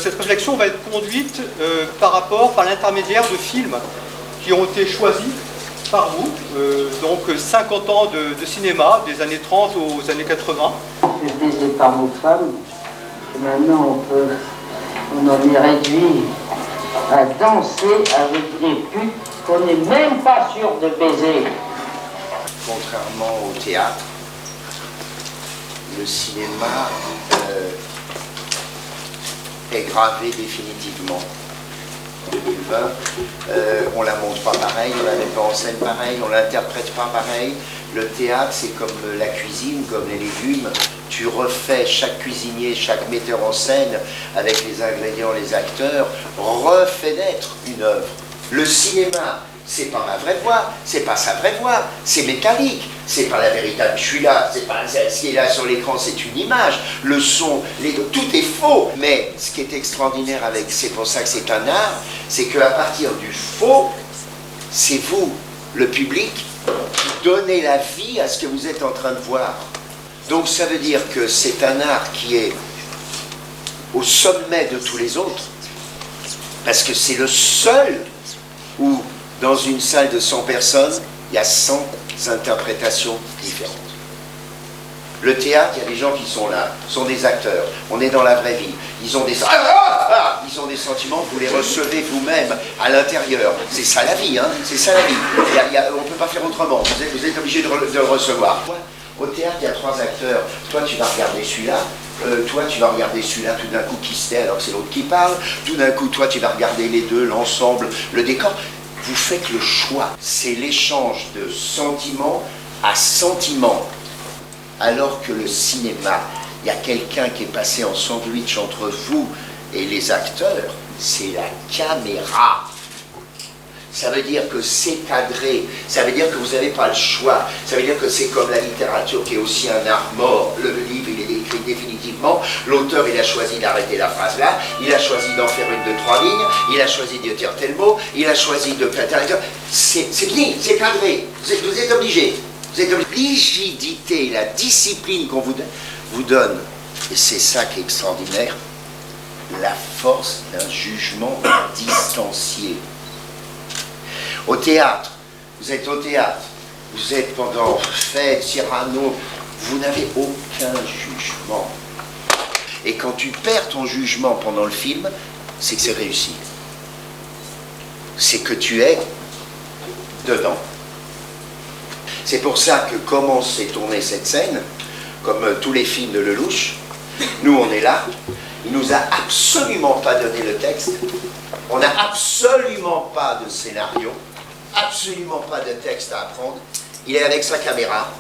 Cette réflexion va être conduite par l'intermédiaire de films qui ont été choisis par vous, donc 50 ans de cinéma, des années 30 aux années 80. Je disais par nos femmes, maintenant on en est réduit à danser avec des putes qu'on n'est même pas sûr de baiser. Contrairement au théâtre, le cinéma est gravé définitivement. En 2020, on la montre pas pareil, on la met pas en scène pareil, on l'interprète pas pareil. Le théâtre, c'est comme la cuisine, comme les légumes. Tu refais, chaque cuisinier, chaque metteur en scène, avec les ingrédients, les acteurs, refait naître une œuvre. Le cinéma, c'est pas ma vraie voix, c'est pas sa vraie voix, c'est métallique, c'est pas la véritable, je suis là, c'est pas ce qui est là sur l'écran, c'est une image, le son, tout est faux. Mais ce qui est extraordinaire c'est pour ça que c'est un art, c'est qu'à partir du faux, c'est vous, le public, qui donnez la vie à ce que vous êtes en train de voir. Donc ça veut dire que c'est un art qui est au sommet de tous les autres, parce que c'est le seul où, dans une salle de 100 personnes, il y a 100 interprétations différentes. Le théâtre, il y a des gens qui sont là, sont des acteurs, on est dans la vraie vie, ils ont des sentiments, vous les recevez vous-même à l'intérieur. C'est ça la vie, hein, c'est ça la vie. On ne peut pas faire autrement, vous êtes obligé de le recevoir. Au théâtre, il y a 3 acteurs, toi tu vas regarder celui-là, toi tu vas regarder celui-là, tout d'un coup qui se tait alors que c'est l'autre qui parle, tout d'un coup toi tu vas regarder les deux, l'ensemble, le décor. Vous faites le choix, c'est l'échange de sentiment à sentiment. Alors que le cinéma, il y a quelqu'un qui est passé en sandwich entre vous et les acteurs, c'est la caméra. Ça veut dire que c'est cadré, ça veut dire que vous n'avez pas le choix, ça veut dire que c'est comme la littérature qui est aussi un art mort. Le livre, il est écrit définitivement, l'auteur, il a choisi d'arrêter la phrase là, il a choisi d'en faire une de 3 lignes, il a choisi de dire tel mot, il a choisi de... C'est fini, c'est cadré, vous êtes obligé. Rigidité, la discipline qu'on vous donne, et c'est ça qui est extraordinaire, la force d'un jugement distancié. Au théâtre, vous êtes au théâtre, vous êtes pendant fête, Cyrano, vous n'avez aucun jugement. Et quand tu perds ton jugement pendant le film, c'est que c'est réussi. C'est que tu es dedans. C'est pour ça que comment s'est tournée cette scène, comme tous les films de Lelouch, nous on est là, il nous a absolument pas donné le texte, on n'a absolument pas de scénario, absolument pas de texte à apprendre. Il est avec sa caméra,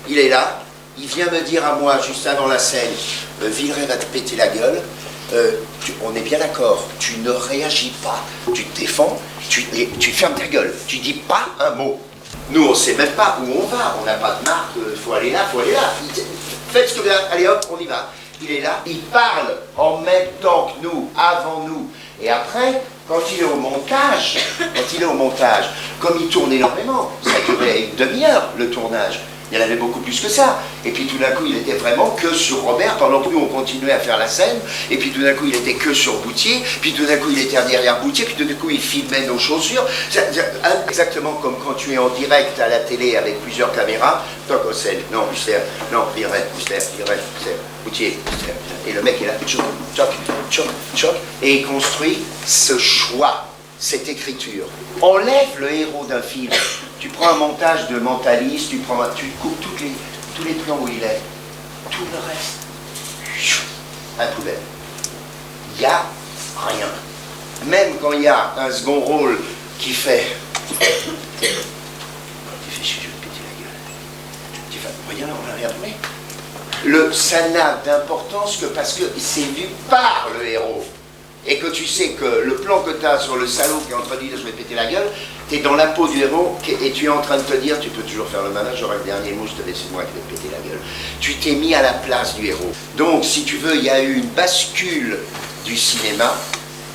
il est là, il vient me dire à moi juste avant la scène, Villeray va te péter la gueule, on est bien d'accord, tu ne réagis pas, tu te défends, tu fermes ta gueule, tu dis pas un mot. Nous on sait même pas où on va, on n'a pas de marque, faut aller là, faut aller là. Faites ce que vous avez, allez hop, on y va. Il est là, il parle en même temps que nous, avant nous. Et après, quand il est au montage, comme il tourne énormément, ça durait une demi-heure le tournage. Il y en avait beaucoup plus que ça. Et puis tout d'un coup, il était vraiment que sur Robert, pendant que nous, on continuait à faire la scène. Et puis tout d'un coup, il était que sur Boutier. Puis tout d'un coup, il était derrière Boutier. Puis tout d'un coup, il filmait nos chaussures. Exactement comme quand tu es en direct à la télé avec plusieurs caméras. Toc, Ossel, non, Huster, non, Viret, Huster, Boutier, Huster. Et le mec est là, tchoc, tchoc, tchoc, tchoc. Et il construit ce choix, cette écriture. Enlève le héros d'un film. Tu prends un montage de Mentaliste, tu coupes tous les plans où il est. Tout le reste, à la poubelle. Il n'y a rien. Même quand il y a un second rôle qui fait... Tu fais chier, je vais te péter la gueule. Tu fais, rien, on n'a rien trouvé. Ça n'a d'importance que parce que c'est vu par le héros. Et que tu sais que le plan que tu as sur le salaud qui est en train de dire je vais péter la gueule, tu es dans la peau du héros et tu es en train de te dire tu peux toujours faire le malin, j'aurai le dernier mot, je te laisse moi qui vais te péter la gueule. Tu t'es mis à la place du héros. Donc si tu veux, il y a eu une bascule du cinéma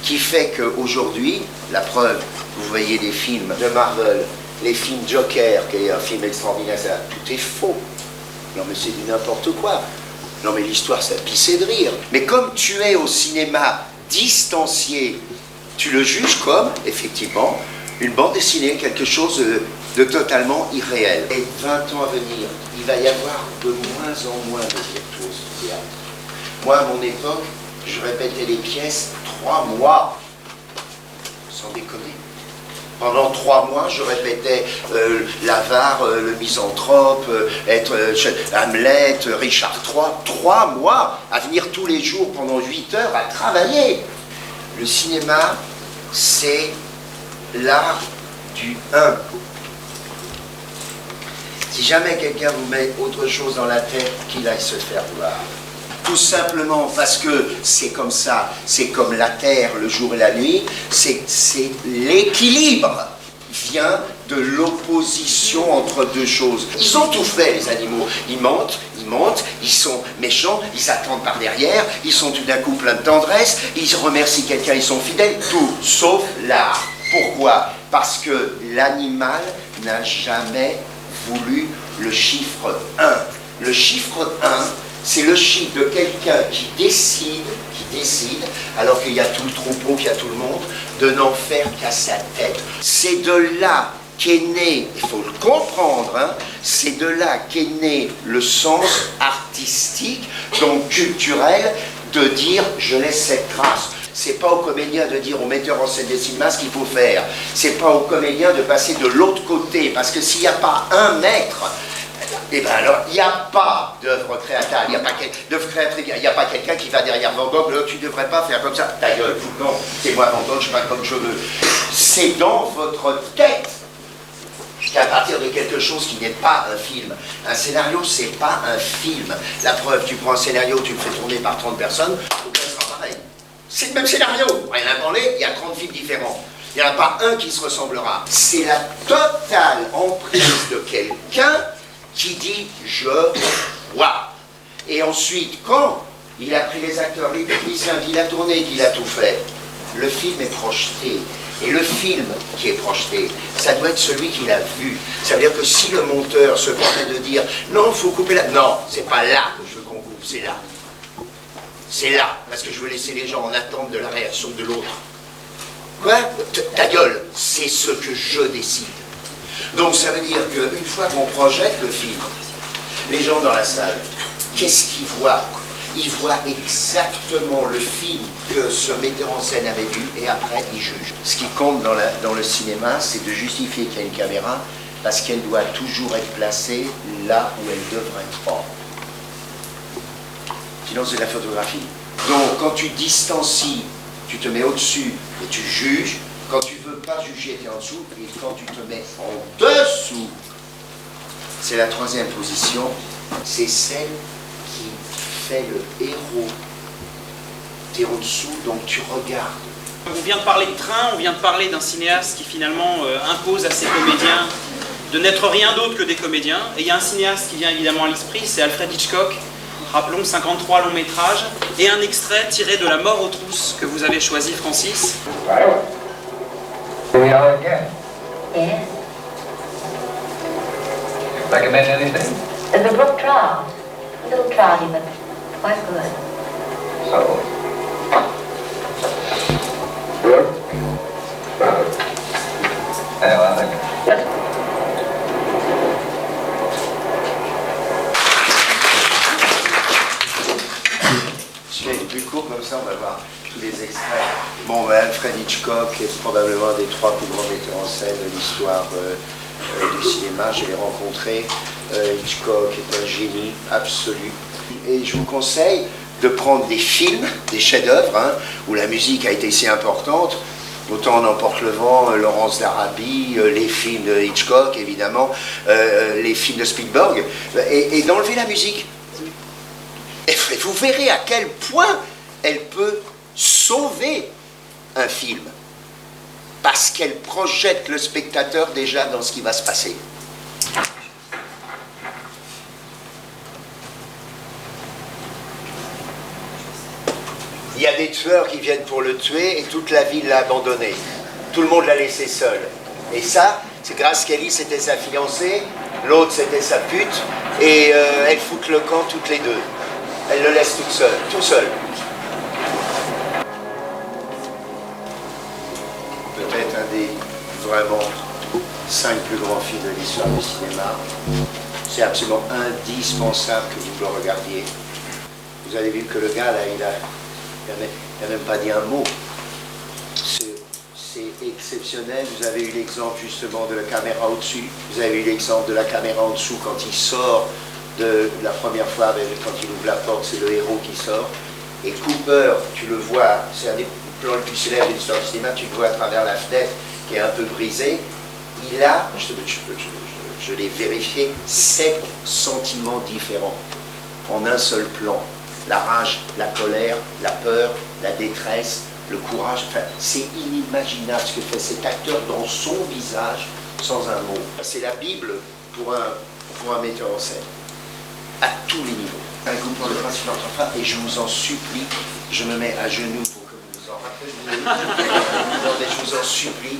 qui fait qu'aujourd'hui, la preuve, vous voyez des films de Marvel, les films Joker, qui est un film extraordinaire, tout est faux. Non mais c'est du n'importe quoi. Non mais l'histoire, ça pissait de rire. Mais comme tu es au cinéma distancié, tu le juges comme, effectivement, une bande dessinée, quelque chose de totalement irréel. Et 20 ans à venir, il va y avoir de moins en moins de virtuoses du théâtre. Moi, à mon époque, je répétais les pièces 3 mois, sans déconner. Pendant 3 mois, je répétais l'avare, le misanthrope, Hamlet, Richard III. 3 mois à venir tous les jours pendant 8 heures à travailler. Le cinéma, c'est l'art du 1. Si jamais quelqu'un vous met autre chose dans la tête, qu'il aille se faire voir. Tout simplement parce que c'est comme ça, c'est comme la terre, le jour et la nuit, c'est l'équilibre vient de l'opposition entre deux choses. Ils ont tout fait, les animaux. Ils montent, ils sont méchants, ils attendent par derrière, ils sont tout d'un coup pleins de tendresse, ils remercient quelqu'un, ils sont fidèles, tout, sauf l'art. Pourquoi? Parce que l'animal n'a jamais voulu le chiffre 1. Le chiffre 1, c'est le chiffre de quelqu'un qui décide, alors qu'il y a tout le troupeau, qu'il y a tout le monde, de n'en faire qu'à sa tête. C'est de là qu'est né, il faut le comprendre, hein, c'est de là qu'est né le sens artistique, donc culturel, de dire je laisse cette trace. C'est pas au comédien de dire au metteur en scène des cinémas ce qu'il faut faire. C'est pas au comédien de passer de l'autre côté, parce que s'il n'y a pas un maître, eh bien alors, il n'y a pas d'œuvre créatrice, il n'y a pas d'œuvre créatrice, il n'y a pas quelqu'un qui va derrière Van Gogh, tu ne devrais pas faire comme ça. Ta gueule, non, c'est moi Van Gogh, je ne fais pas comme je veux. C'est dans votre tête qu'à partir de quelque chose qui n'est pas un film. Un scénario, c'est pas un film. La preuve, tu prends un scénario, tu le fais tourner par 30 personnes, aucun sera pareil. C'est le même scénario, rien à branler, il y a 30 films différents. Il n'y en a pas un qui se ressemblera. C'est la totale emprise de quelqu'un qui dit « je vois ». Et ensuite, quand il a pris les acteurs, les techniciens, qu'il a tourné, qu'il a tout fait, le film est projeté. Et le film qui est projeté, ça doit être celui qu'il a vu. Ça veut dire que si le monteur se permet de dire « non, il faut couper là », non, c'est pas là que je veux qu'on coupe, c'est là. C'est là, parce que je veux laisser les gens en attente de la réaction de l'autre. Quoi? Ta gueule, c'est ce que je décide. Donc ça veut dire qu'une fois qu'on projette le film, les gens dans la salle, qu'est-ce qu'ils voient? Ils voient exactement le film que ce metteur en scène avait vu et après ils jugent. Ce qui compte dans le cinéma, c'est de justifier qu'il y a une caméra parce qu'elle doit toujours être placée là où elle devrait être. Sinon c'est de la photographie. Donc quand tu distancies, tu te mets au-dessus et tu juges. Quand tu veux pas juger, tu es en dessous. Et quand tu te mets en dessous, c'est la troisième position. C'est celle qui fait le héros. Tu es en dessous, donc tu regardes. On vient de parler de Train, on vient de parler d'un cinéaste qui finalement impose à ses comédiens de n'être rien d'autre que des comédiens. Et il y a un cinéaste qui vient évidemment à l'esprit, c'est Alfred Hitchcock. Rappelons 53 longs métrages et un extrait tiré de La mort aux trousses que vous avez choisi, Francis. Here we are again. Yes. Recommend anything? The book Trial. A little trouty, but quite good. So. Good? Well, I think. Yes. Je fais plus court comme ça, on va voir tous les extraits. Bon, Alfred Hitchcock est probablement un des 3 plus grands metteurs en scène de l'histoire du cinéma. Je l'ai rencontré. Hitchcock est un génie absolu. Et je vous conseille de prendre des films, des chefs-d'œuvre, hein, où la musique a été si importante. Autant On emporte le vent, Laurence d'Arabie, les films de Hitchcock, évidemment, les films de Spielberg, et d'enlever la musique. Et vous verrez à quel point elle peut sauver un film. Parce qu'elle projette le spectateur déjà dans ce qui va se passer. Il y a des tueurs qui viennent pour le tuer et toute la ville l'a abandonné. Tout le monde l'a laissé seul. Et ça, c'est Grace Kelly, c'était sa fiancée, l'autre c'était sa pute, et elles foutent le camp toutes les deux. Elles le laissent tout seul. Peut-être un des vraiment 5 plus grands films de l'histoire du cinéma. C'est absolument indispensable que vous le regardiez. Vous avez vu que le gars là, il n'a même pas dit un mot. C'est exceptionnel. Vous avez eu l'exemple justement de la caméra au-dessus. Vous avez eu l'exemple de la caméra en dessous quand il sort de la première fois, quand il ouvre la porte, c'est le héros qui sort. Et Cooper, tu le vois, c'est un des plans les plus célèbres de l'histoire du cinéma, tu le vois à travers la fenêtre qui est un peu brisée. Il a, je l'ai vérifié, 7 sentiments différents en un seul plan. La rage, la colère, la peur, la détresse, le courage. Enfin, c'est inimaginable ce que fait cet acteur dans son visage sans un mot. C'est la Bible pour un metteur en scène, à tous les niveaux. Un coup pour le principe d'entre et je vous en supplie, je me mets à genoux pour que vous vous en rappeliez. Non, mais je vous en supplie,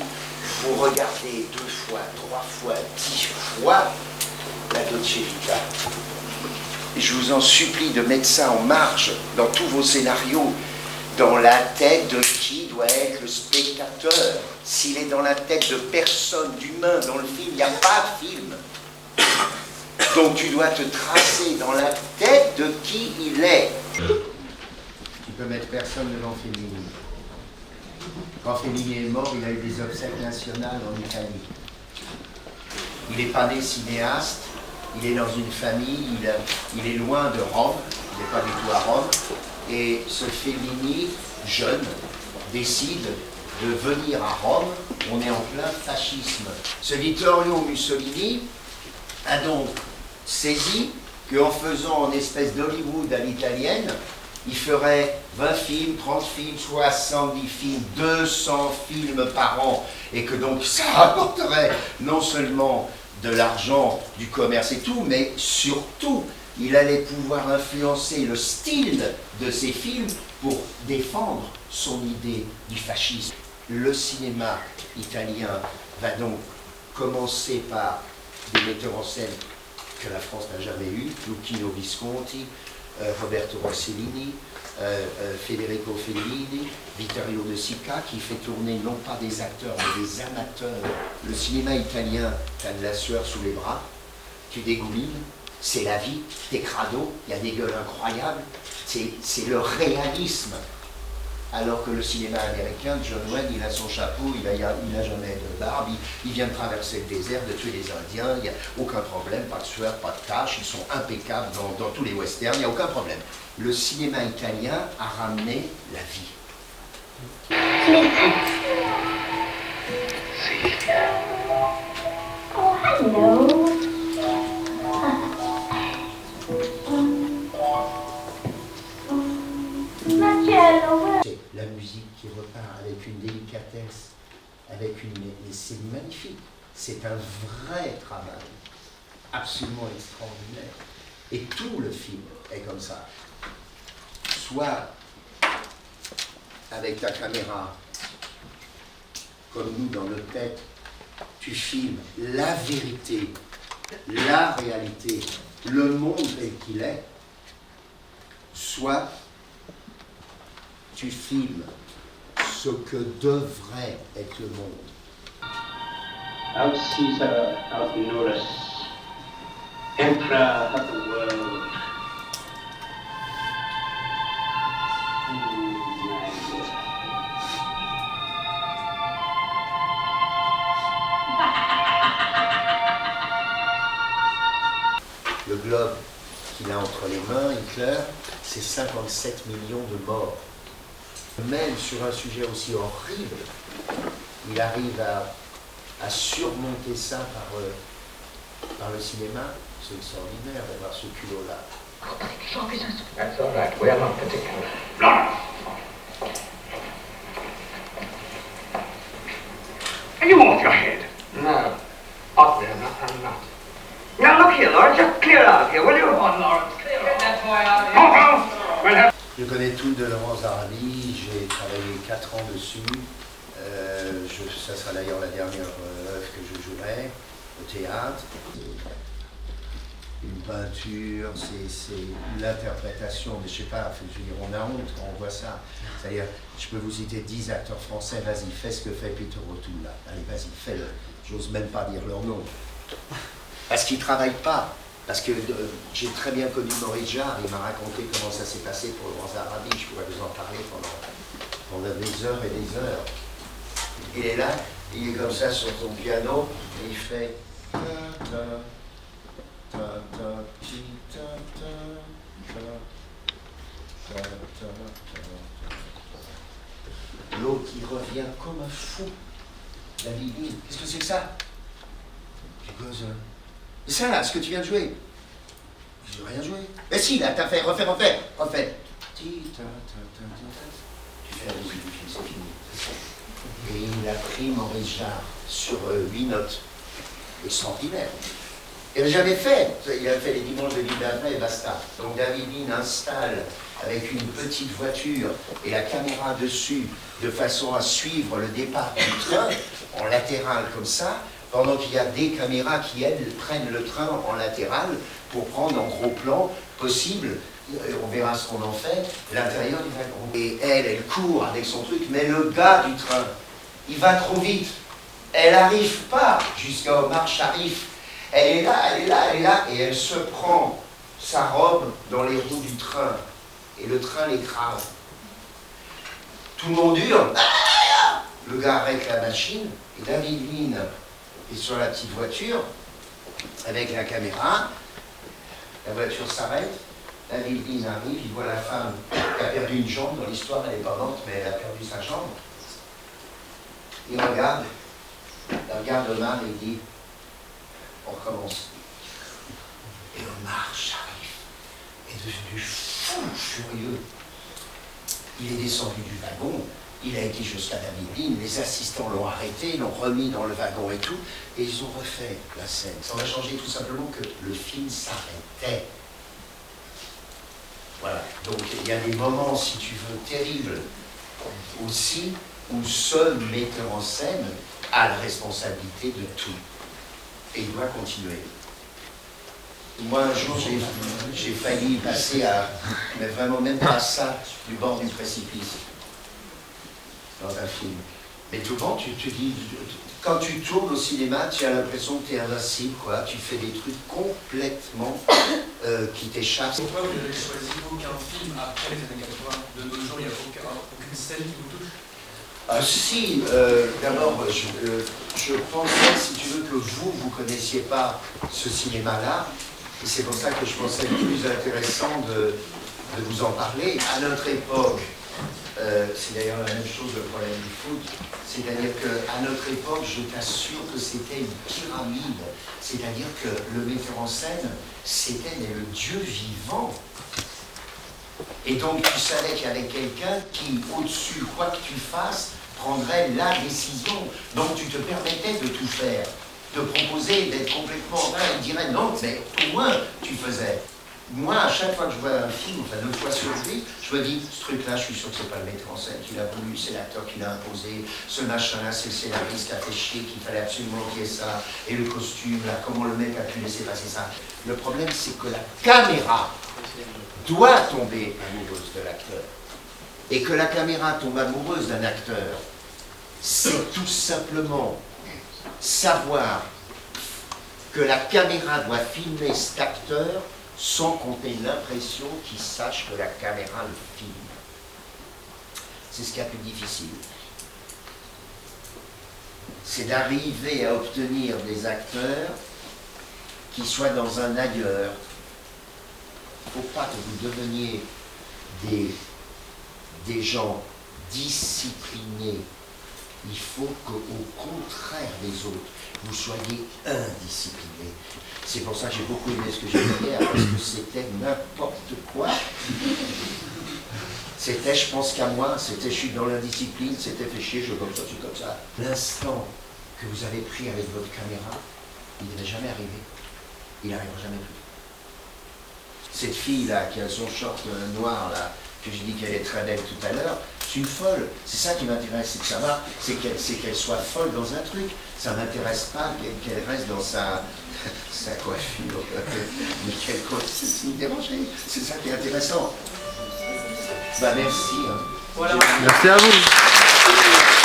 vous regardez 2 fois, 3 fois, 10 fois la Dolce Vita. Et je vous en supplie de mettre ça en marge dans tous vos scénarios, dans la tête de qui doit être le spectateur. S'il est dans la tête de personne, d'humain dans le film, il n'y a pas de film. Donc tu dois te tracer dans la tête de qui il est. Tu peux mettre personne devant Fellini. Quand Fellini est mort, il a eu des obsèques nationales en Italie. Il n'est pas né cinéaste. Il est dans une famille, il est loin de Rome, il n'est pas du tout à Rome, et ce Fellini, jeune, décide de venir à Rome, on est en plein fascisme. Ce Vittorio Mussolini a donc saisi qu'en faisant une espèce d'Hollywood à l'italienne, il ferait 20 films, 30 films, 70 films, 200 films par an, et que donc ça rapporterait non seulement de l'argent, du commerce et tout, mais surtout, il allait pouvoir influencer le style de ses films pour défendre son idée du fascisme. Le cinéma italien va donc commencer par des metteurs en scène que la France n'a jamais eu, Luchino Visconti, Roberto Rossellini, Federico Fellini, Vittorio De Sica, qui fait tourner non pas des acteurs mais des amateurs. Le cinéma italien, tu as de la sueur sous les bras, tu dégoulines, c'est la vie, t'es crado, il y a des gueules incroyables, c'est le réalisme. Alors que le cinéma américain, John Wayne, il a son chapeau, il n'a jamais de barbe, il vient de traverser le désert, de tuer les Indiens, il n'y a aucun problème, pas de sueur, pas de tâches, ils sont impeccables dans tous les westerns, il n'y a aucun problème. Le cinéma italien a ramené la vie. Oh, hello. C'est la musique qui repart avec une délicatesse, c'est magnifique. C'est un vrai travail, absolument extraordinaire. Et tout le film est comme ça. Soit avec ta caméra, comme nous dans notre tête, tu filmes la vérité, la réalité, le monde tel qu'il est, soit tu filmes ce que devrait être le monde. Out Caesar, out Norris, Emperor of the world. Le globe qu'il a entre les mains, Hitler, c'est 57 millions de morts. Même sur un sujet aussi horrible, il arrive à surmonter ça par le cinéma. C'est extraordinaire d'avoir ce culot-là. That's all right. We are not particular. Are you off your head? No. Up there, I'm not. Now look here, Lawrence, just clear out of here, will you? Come on, Lawrence. Get that boy out of here. Well, Je connais tout de Laurence d'Arabie, j'ai travaillé 4 ans dessus. Ça sera d'ailleurs la dernière œuvre que je jouerai au théâtre. Une peinture, c'est l'interprétation, mais je sais pas, je veux dire, on a honte quand on voit ça. C'est-à-dire, je peux vous citer 10 acteurs français, vas-y, fais ce que fait Peter O'Toole là. Allez, vas-y, fais-le. J'ose même pas dire leur nom. Parce qu'ils ne travaillent pas. Parce que j'ai très bien connu Maurice Jarre, il m'a raconté comment ça s'est passé pour Laurence d'Arabie, je pourrais vous en parler pendant des heures et des heures. Il est là, il est comme ça sur son piano, et il fait... L'autre, il revient comme un fou. La Bibi, qu'est-ce que c'est que ça? C'est ça là, ce que tu viens de jouer. Je n'ai rien joué. Mais si, là, t'as fait, refais. Tu fais la musique du film, c'est fini. Et il a pris Maurice Jarre sur 8 notes. Extraordinaire. Il n'avait jamais fait. Il a fait les dimanches de Libre et basta. Donc David Lean installe avec une petite voiture et la caméra dessus, de façon à suivre le départ du train, en latéral comme ça, pendant qu'il y a des caméras qui, elles, prennent le train en latéral pour prendre en gros plan possible, on verra ce qu'on en fait, l'intérieur du wagon. Et elle court avec son truc, mais le gars du train, il va trop vite. Elle n'arrive pas jusqu'à Omar Sharif. Elle est là, et elle se prend sa robe dans les roues du train. Et le train l'écrase. Tout le monde hurle. Le gars arrête la machine, et David Lean est sur la petite voiture, avec la caméra. La voiture s'arrête. David Lean arrive, il voit la femme qui a perdu une jambe. Dans l'histoire, elle n'est pas morte, mais elle a perdu sa jambe. Il regarde Omar et il dit, on recommence. Et Omar Sharif est devenu fou, furieux. Il est descendu du wagon, il a été jusqu'à David Lean, les assistants l'ont arrêté, l'ont remis dans le wagon et tout, et ils ont refait la scène. Ça a changé tout simplement que le film s'arrêtait. Voilà, donc il y a des moments, si tu veux, terribles aussi, où seul metteur en scène a la responsabilité de tout. Et il doit continuer. Moi, un jour, j'ai failli passer à, mais vraiment même pas ça, du bord du précipice, dans un film. Mais souvent, tu te dis, quand tu tournes au cinéma, tu as l'impression que tu es invincible, quoi. Tu fais des trucs complètement qui t'échappent. Pourquoi vous n'avez choisi aucun film après les années 80? De nos jours, il n'y a aucune scène qui vous touche? Si, d'abord, je pensais, si tu veux, que vous connaissiez pas ce cinéma-là, et c'est pour ça que je pensais le plus intéressant de vous en parler. À notre époque, c'est d'ailleurs la même chose le problème du foot, c'est-à-dire qu'à notre époque, je t'assure que c'était une pyramide, c'est-à-dire que le metteur en scène, c'était le Dieu vivant. Et donc tu savais qu'il y avait quelqu'un qui, au-dessus, quoi que tu fasses, prendrait la décision. Donc tu te permettais de tout faire, de proposer, d'être complètement vrai, il dirait non, mais au moins tu faisais. Moi, à chaque fois que je vois un film, enfin 2 fois sur 8, je me dis, ce truc-là, je suis sûr que c'est pas le metteur en scène qui l'a voulu, c'est l'acteur qui l'a imposé, ce machin-là, c'est le scénariste qui a fait chier, qu'il fallait absolument qu'il y ait ça, et le costume, là, comment le mec a pu laisser passer ça. Le problème, c'est que la caméra doit tomber amoureuse de l'acteur. Et que la caméra tombe amoureuse d'un acteur, c'est tout simplement savoir que la caméra doit filmer cet acteur sans qu'on ait l'impression qu'il sache que la caméra le filme. C'est ce qu'il y a de plus difficile. C'est d'arriver à obtenir des acteurs qui soient dans un ailleurs. Il ne faut pas que vous deveniez des gens disciplinés. Il faut qu'au contraire des autres, vous soyez indisciplinés. C'est pour ça que j'ai beaucoup aimé ce que j'ai fait hier, parce que c'était n'importe quoi. C'était je pense qu'à moi, c'était je suis dans l'indiscipline, c'était fait chier, je comme ça, c'est comme ça. L'instant que vous avez pris avec votre caméra, il ne devait jamais arriver. Il n'arrivera jamais plus. Cette fille-là, qui a son short noir, là, que j'ai dit qu'elle est très belle tout à l'heure, c'est une folle. C'est ça qui m'intéresse, c'est de savoir, c'est qu'elle soit folle dans un truc. Ça ne m'intéresse pas qu'elle reste dans sa coiffure. Mais quelle cause, c'est me déranger. C'est ça qui est intéressant. Bah merci. Hein. Voilà. Merci à vous.